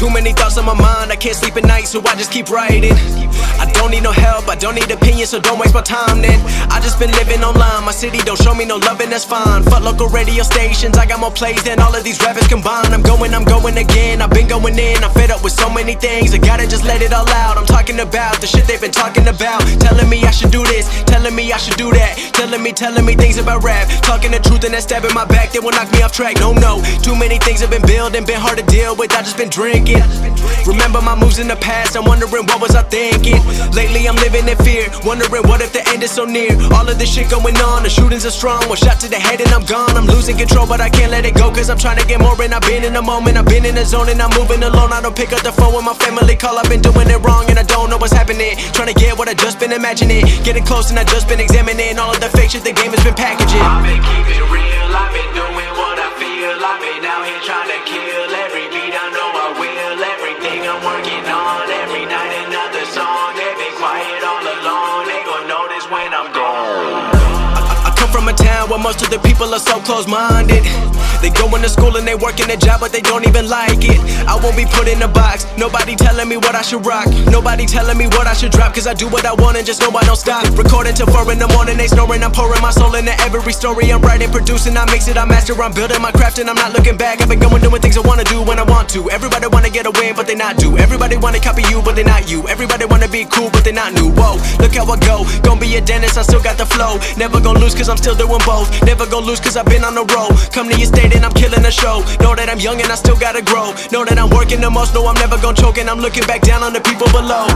Too many thoughts on my mind, I can't sleep at night, so I just keep writing. I don't need no help, I don't need opinions, so don't waste my time then. I just been living online, my city don't show me no love and that's fine. Fuck local radio stations, I got more plays than all of these rappers combined. I'm going again, I've been going in, I'm fed up with so many things. I gotta just let it all out, I'm talking about the shit they've been talking about. Telling me I should do this, telling me I should do that. Telling me things about rap. Talking the truth and that stab in my back, they will knock me off track. No, too many things have been building, been hard to deal with, I just been drinking. Remember my moves in the past, I'm wondering what was I thinking. Lately I'm living in fear, wondering what if the end is so near. All of this shit going on, the shootings are strong. One shot to the head and I'm gone. I'm losing control but I can't let it go, cause I'm trying to get more. And I've been in the moment, I've been in the zone, and I'm moving alone. I don't pick up the phone when my family call, I've been doing it wrong and I don't know what's happening. Trying to get what I just been imagining, getting close and I just been examining all of the fake shit the game has been packaging. I've been keeping it real, I've been doing what I feel. I've been out here trying to kill every beat, I know I will. Everything I'm working on, every night another song. They've been quiet all along, they gon' notice when I'm gone. I come from a town where most of the people are so close-minded. They go into school and they work in a job but they don't even like it. I won't be put in a box, nobody telling me what I should rock. Nobody telling me what I should drop, cause I do what I want and just know I don't stop. Recording till 4 in the morning, they snoring. I'm pouring my soul into every story. I'm writing, producing, I mix it, I master. I'm building my craft and I'm not looking back. I've been going doing things I wanna do when I want to. Everybody wanna get a win but they not do. Everybody wanna copy you but they not you. Everybody wanna be cool but they not new. Whoa, look how I go, gonna be a dentist, I still got the flow. Never gonna lose cause I'm still doing both. Never gonna lose cause I've been on the road. Come to your state and I'm killing the show. Know that I'm young and I still gotta grow. Know that I'm working the most, know I'm never gonna choke. And I'm looking back down on the people below.